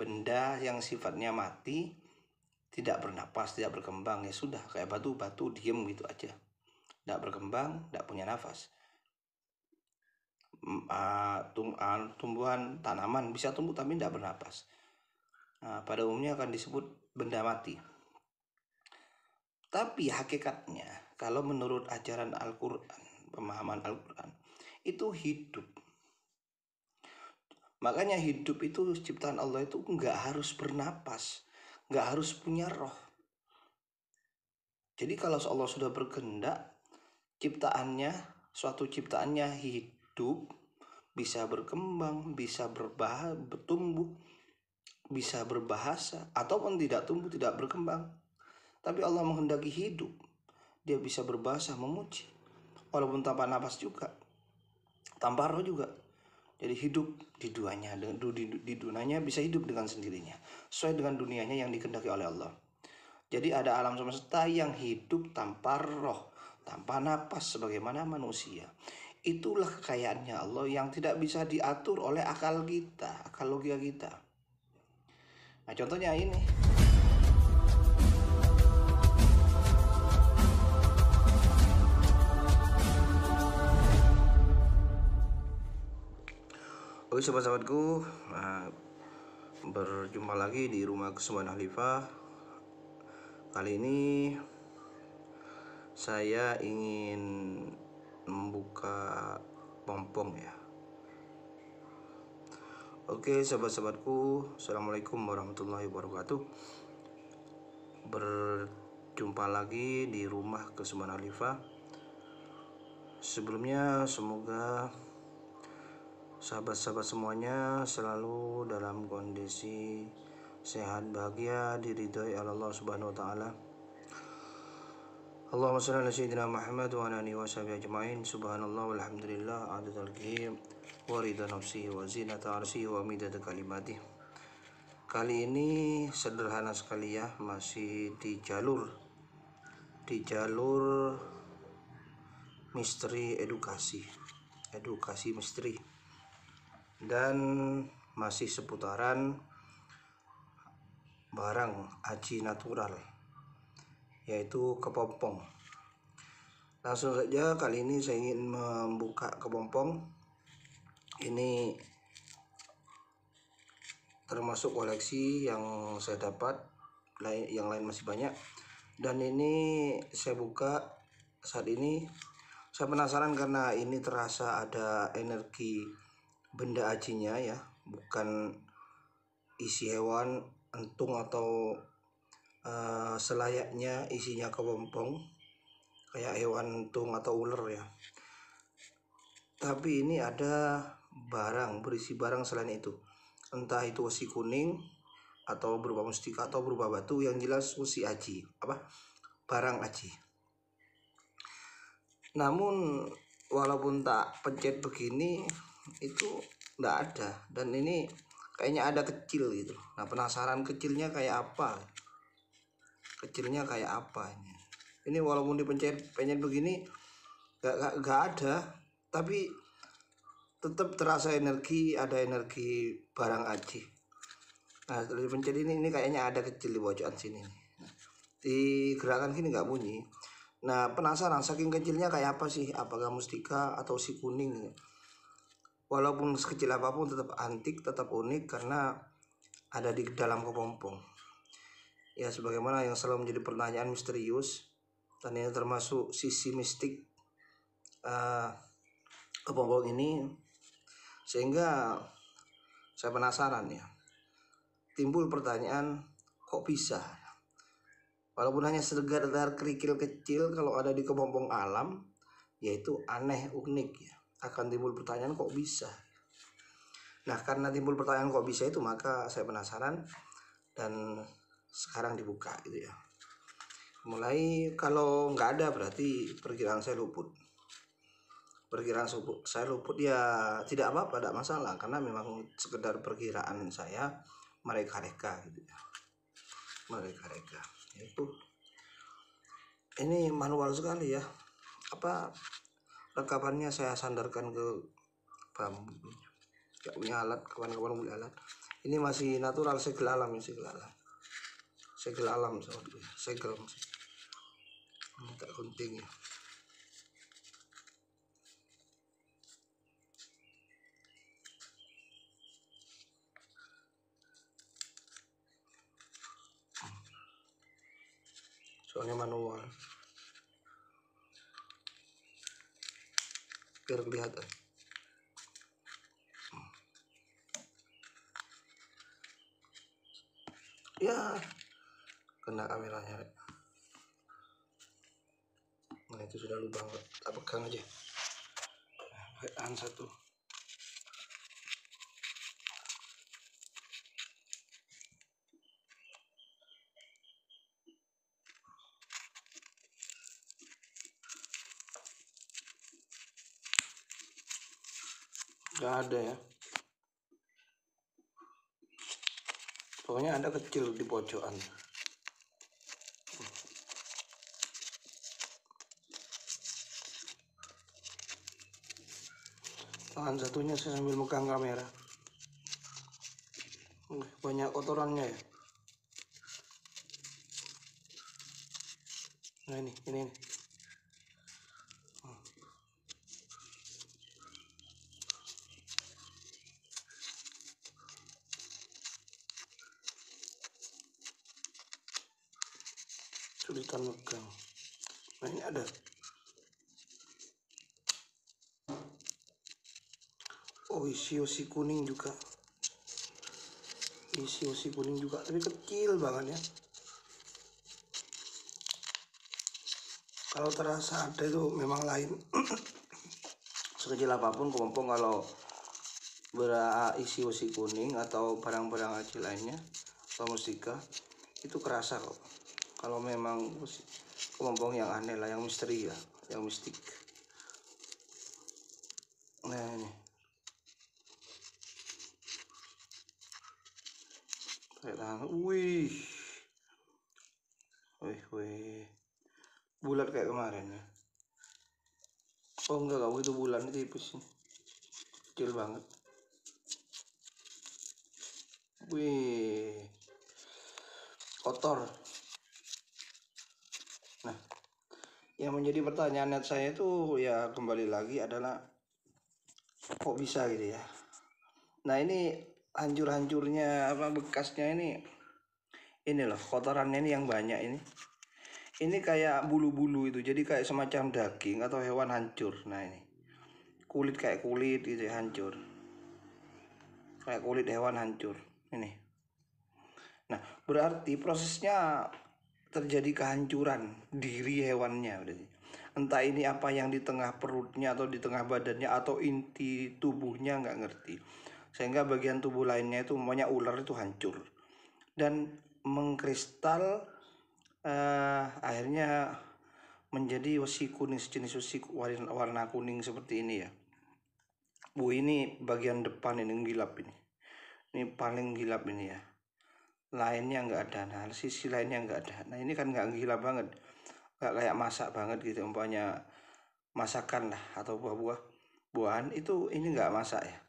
benda yang sifatnya mati, tidak bernapas, tidak berkembang, ya sudah, kayak batu diem gitu aja, tidak berkembang, tidak punya nafas. Tumbuhan tanaman bisa tumbuh tapi tidak bernapas. Pada umumnya akan disebut benda mati. Tapi hakikatnya, kalau menurut ajaran Al-Quran, pemahaman Al-Quran, itu hidup. Makanya hidup itu ciptaan Allah itu nggak harus bernapas, nggak harus punya roh. Jadi kalau Allah sudah berkehendak, suatu ciptaannya hidup, bisa berkembang, bisa bertumbuh, bisa berbahasa, ataupun tidak tumbuh, tidak berkembang. Tapi Allah menghendaki hidup, dia bisa berbahasa, memuji, walaupun tanpa nafas juga, tanpa roh juga. Jadi hidup di dunianya bisa hidup dengan sendirinya, sesuai dengan dunianya yang dikehendaki oleh Allah. Jadi ada alam semesta yang hidup tanpa roh, tanpa napas sebagaimana manusia. Itulah kekayaannya Allah yang tidak bisa diatur oleh akal kita, akal logika kita. Nah, contohnya ini. Oke sahabat-sahabatku, berjumpa lagi di rumah kesembuhan Khalifah. Kali ini saya ingin membuka pompong ya. Oke sahabat-sahabatku, assalamualaikum warahmatullahi wabarakatuh. Berjumpa lagi di rumah kesembuhan Khalifah. Sebelumnya semoga sahabat-sahabat semuanya selalu dalam kondisi sehat, bahagia, diridhoi Allah Subhanahu wa taala. Allahumma shalli ala sayyidina Muhammad wa ala alihi washabihi ajmain. Subhanallah walhamdulillah adadal qiyam wa ridha nafsihi wa zinata arsyihi wa midada kalimatih. Kali ini sederhana sekali ya, masih di jalur misteri edukasi misteri, dan masih seputaran barang aji natural, yaitu kepompong. Langsung saja, kali ini saya ingin membuka kepompong. Ini termasuk koleksi yang saya dapat, yang lain masih banyak, dan ini saya buka saat ini. Saya penasaran karena ini terasa ada energi benda ajinya ya, bukan isi hewan, entung atau selayaknya isinya kepompong kayak hewan entung atau ular ya. Tapi ini ada berisi barang selain itu, entah itu wesi kuning atau berupa mustika atau berupa batu, yang jelas wesi aji, barang aji. Namun walaupun tak pencet begini, itu nggak ada, dan ini kayaknya ada kecil gitu. Nah, penasaran kecilnya kayak apa ini walaupun dipencet begini nggak ada, tapi tetap terasa ada energi barang aji. Nah, setelah dipencet ini kayaknya ada kecil di pojokan sini. Digerakkan gini nggak bunyi. Nah, penasaran saking kecilnya kayak apa sih, apakah mustika atau si kuning. Walaupun sekecil apapun tetap antik, tetap unik karena ada di dalam kepompong ya, sebagaimana yang selalu menjadi pertanyaan misterius, dan ini termasuk sisi mistik kepompong ini, sehingga saya penasaran ya, timbul pertanyaan, kok bisa? Walaupun hanya sekedar kerikil kecil, kalau ada di kepompong alam, yaitu aneh, unik ya, akan timbul pertanyaan kok bisa. Nah, karena timbul pertanyaan kok bisa itu, maka saya penasaran dan sekarang dibuka gitu ya. Mulai kalau nggak ada berarti perkiraan saya luput. Ya tidak apa-apa, tidak masalah, karena memang sekedar perkiraan saya mereka-reka gitu ya. Itu ini manual sekali ya, rekapannya saya sandarkan ke bambu, nggak punya alat, kawan-kawan punya alat. Ini masih natural, segel alam ya, segel alam. Segel alam sahabatku, segel. Ini tak gunting ya. Soalnya manual biar kelihatan. Ya, kena kameranya. Nah itu sudah lubang, tak pegang aja. Nah, satu. Gak ada ya. Pokoknya ada kecil di pojokan. Tangan satunya saya sambil megang kamera. Banyak kotorannya ya. Nah ini. Sulitan megang. Nah ini ada. Oh isi kuning juga. Isi kuning juga, tapi kecil banget ya. Kalau terasa ada itu memang lain. Sekecil apapun kepompong kalau berisi kuning atau barang-barang kecil lainnya atau mustika itu kerasa kok. Kalau memang kepompong yang aneh lah, yang misteri ya, yang mistik. Nah ini kayak tangan, wih, bulat kayak kemarin ya. Oh enggak itu bulan, itu tipis nih, kecil banget. Wih, kotor. Nah, yang menjadi pertanyaan saya itu ya kembali lagi adalah kok bisa gitu ya. Nah ini hancur-hancurnya apa bekasnya ini loh, kotorannya ini yang banyak ini. Ini kayak bulu-bulu itu, jadi kayak semacam daging atau hewan hancur. Nah ini kulit kayak kulit gitu ya, hancur. Kayak kulit hewan hancur ini. Nah berarti prosesnya terjadi kehancuran diri hewannya berarti. Entah ini apa yang di tengah perutnya atau di tengah badannya atau inti tubuhnya nggak ngerti. Sehingga bagian tubuh lainnya itu umpamanya ular itu hancur dan mengkristal, akhirnya menjadi wesi kuning, sejenis wesi warna kuning seperti ini ya. Bu ini bagian depan ini gilap ini paling gilap ini ya, lainnya nggak ada. Nah sisi lainnya nggak ada. Nah ini kan nggak gilap banget, nggak kayak masak banget gitu umpamanya masakan lah atau buahan itu ini nggak masak ya.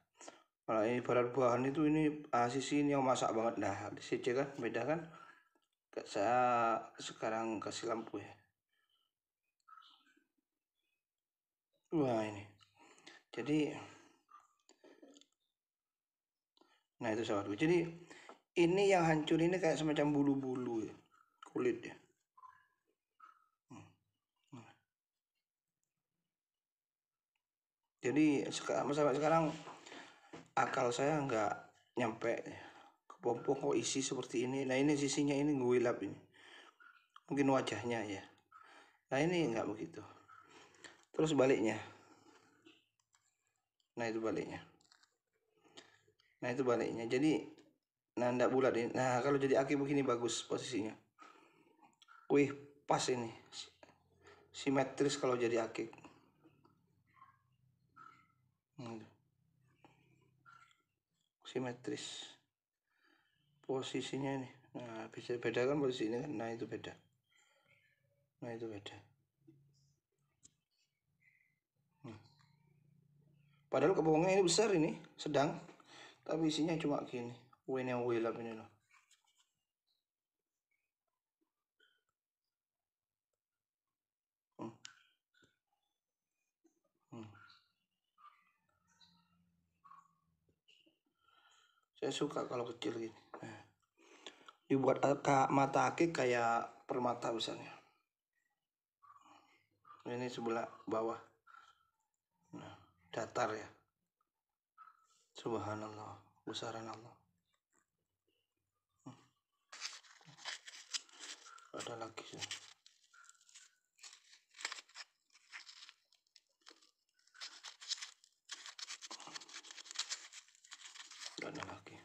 Kalau ini barat buahan itu ini sisi ini yang masak banget. Nah di sini kan beda kan. Saya sekarang kasih lampu ya. Wah ini jadi, nah itu sahabatku, jadi ini yang hancur ini kayak semacam bulu-bulu ya, kulit ya. Jadi sampai sekarang akal saya nggak nyampe kepompong kok isi seperti ini. Nah ini sisinya ini ngulap ini, mungkin wajahnya ya. Nah ini nggak begitu. Terus baliknya, nah itu baliknya. Nah itu baliknya. Jadi nah ndak bulat ini. Nah kalau jadi aki begini bagus posisinya. Wih pas ini, simetris kalau jadi aki. Simetris posisinya ini. Nah bisa bedakan posisi ini kan. Nah itu beda. Nah itu beda. Padahal kepompongnya ini besar ini, sedang, tapi isinya cuma gini. Ini yang wilap ini loh. Saya suka kalau kecil gini. Dibuat mata akik kayak permata misalnya. Ini sebelah bawah. Nah, datar ya. Subhanallah, besaran Allah. Ada lagi sih. Ada lagi.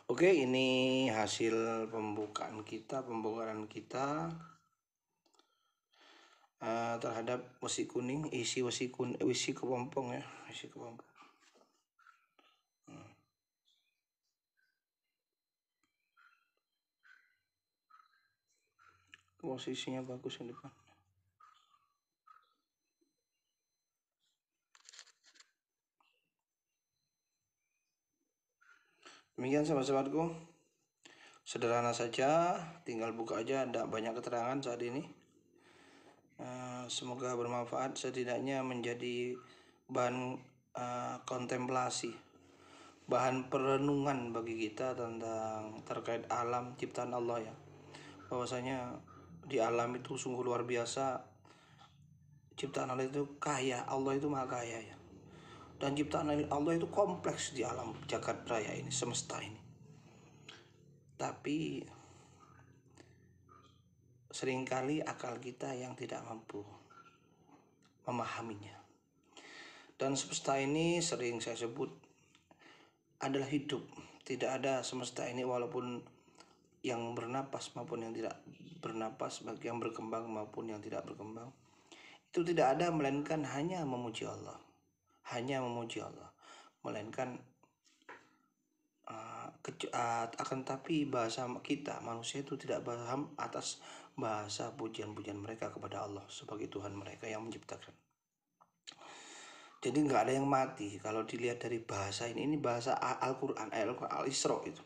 Oke, ini hasil pembongkaran kita terhadap wesi kuning, isi kepompong ya, isi kepompong. Posisinya bagus yang depan. Demikian sahabat-sahabatku, sederhana saja, tinggal buka aja, tidak banyak keterangan saat ini. Semoga bermanfaat, setidaknya menjadi bahan kontemplasi, bahan perenungan bagi kita tentang terkait alam ciptaan Allah ya. Bahwasanya di alam itu sungguh luar biasa, ciptaan Allah itu kaya, Allah itu maha kaya ya. Dan ciptaan Allah itu kompleks di alam jagat raya ini, semesta ini. Tapi seringkali akal kita yang tidak mampu memahaminya. Dan semesta ini sering saya sebut adalah hidup. Tidak ada semesta ini walaupun yang bernapas maupun yang tidak bernapas, bagi yang berkembang maupun yang tidak berkembang, itu tidak ada melainkan hanya memuji Allah. Hanya memuji Allah. Melainkan akan tapi bahasa kita manusia itu tidak paham atas bahasa pujian-pujian mereka kepada Allah sebagai Tuhan mereka yang menciptakan. Jadi nggak ada yang mati kalau dilihat dari bahasa ini bahasa Al-Quran, Al-Isra itu.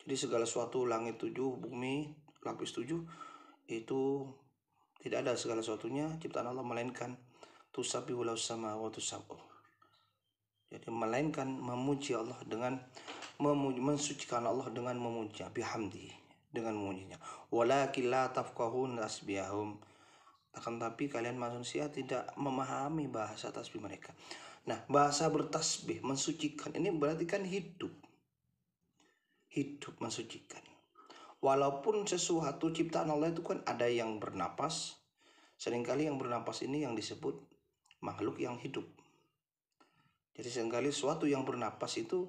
Jadi segala sesuatu, langit 7, bumi lapis 7, itu tidak ada segala sesuatunya ciptaan Allah melainkan tusabbihu lahu samawati sab'u. Jadi melainkan memuji Allah dengan mensucikan Allah dengan memuji, bihamdi, dengan memujinya. Walakin la tafqahun tasbihahum, akan tapi kalian manusia tidak memahami bahasa tasbih mereka. Nah, bahasa bertasbih, mensucikan, ini berarti kan hidup mensucikan. Walaupun sesuatu ciptaan Allah itu kan ada yang bernapas, seringkali yang bernapas ini yang disebut makhluk yang hidup. Jadi seringkali suatu yang bernapas itu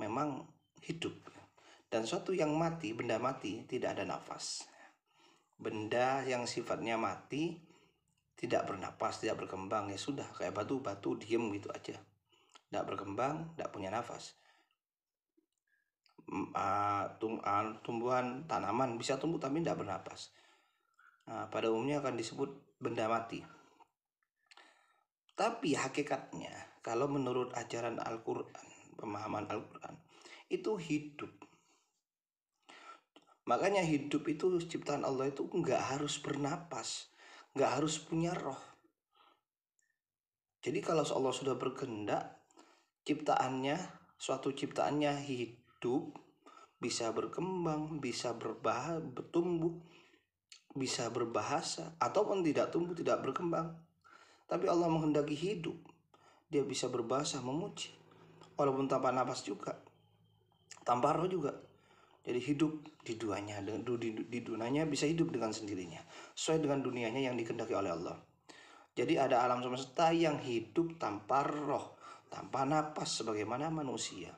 memang hidup, dan suatu yang mati, benda mati, tidak ada nafas. Benda yang sifatnya mati, tidak bernapas, tidak berkembang, ya sudah, kayak batu diem gitu aja, tidak berkembang, tidak punya nafas. Tumbuhan, tanaman bisa tumbuh tapi tidak bernapas. Pada umumnya akan disebut benda mati. Tapi hakikatnya kalau menurut ajaran Al-Quran, pemahaman Al-Quran, itu hidup. Makanya hidup itu ciptaan Allah itu nggak harus bernapas, nggak harus punya roh. Jadi kalau Allah sudah berkehendak, suatu ciptaannya hidup, bisa berkembang, bisa bertumbuh, bisa berbahasa, ataupun tidak tumbuh, tidak berkembang. Tapi Allah menghendaki hidup, dia bisa berbahasa, memuji, walaupun tanpa nafas juga, tanpa roh juga. Jadi hidup di dunianya bisa hidup dengan sendirinya, sesuai dengan dunianya yang dikehendaki oleh Allah. Jadi ada alam semesta yang hidup tanpa roh, tanpa napas sebagaimana manusia.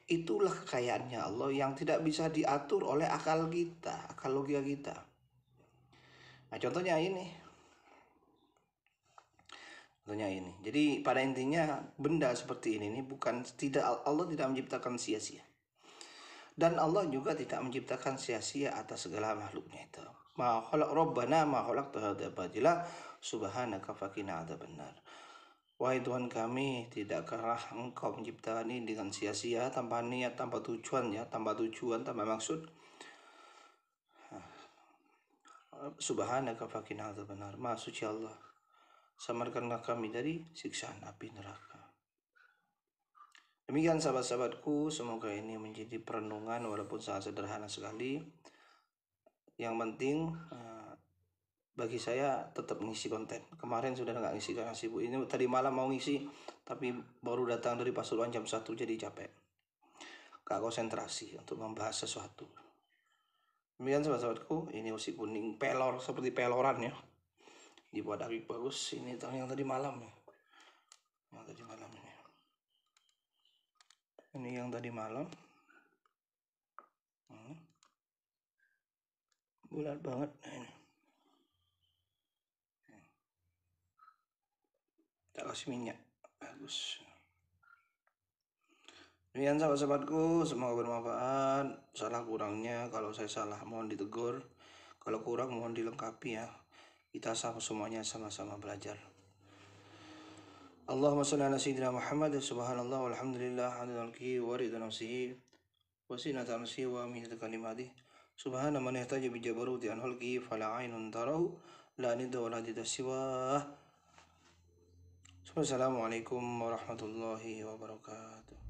Itulah kekayaannya Allah yang tidak bisa diatur oleh akal kita, akal logika kita. Nah, contohnya ini. Jadi pada intinya benda seperti ini Allah tidak menciptakan sia-sia. Dan Allah juga tidak menciptakan sia-sia atas segala makhluknya itu. Ma khalaq rabbana ma khalaqta hadza batila subhanaka faqina adzabannar. Wahai Tuhan kami, tidakkah Engkau menciptakan ini dengan sia-sia, tanpa niat, tanpa tujuan, tanpa maksud? Subhanaka faqina adzabannar. Maha suci Allah, samarkanlah kami dari siksaan api neraka. Demikian sahabat-sahabatku, semoga ini menjadi perenungan walaupun sangat sederhana sekali. Yang penting bagi saya tetap ngisi konten. Kemarin sudah nggak ngisi karena sibuk. Ini tadi malam mau ngisi, tapi baru datang dari Pasuruan jam 1 jadi capek. Gak konsentrasi untuk membahas sesuatu. Demikian sahabat-sahabatku, ini usi kuning pelor seperti peloran ya. Dibuat agak bagus. Ini yang tadi malam ya. Yang tadi malam ini. Ini yang tadi malam. Bulat banget. Nah, ini. Kita kasih minyak. Bagus. Demikian sahabat-sahabatku, semoga bermanfaat. Salah kurangnya, kalau saya salah mohon ditegur. Kalau kurang mohon dilengkapi ya. Kita semuanya sama-sama belajar. Allahumma shalli ala sayyidina Muhammad. Subhanallah walhamdulillah adada mulkihi wa ridha nafsihi wa sinata nafsihi wa minata kalimatihi. Subhana man yahtaji bi jabaruti an hulkihi fala aynun tarahu la nidda wa la dida siwah. Assalamualaikum warahmatullahi wabarakatuh.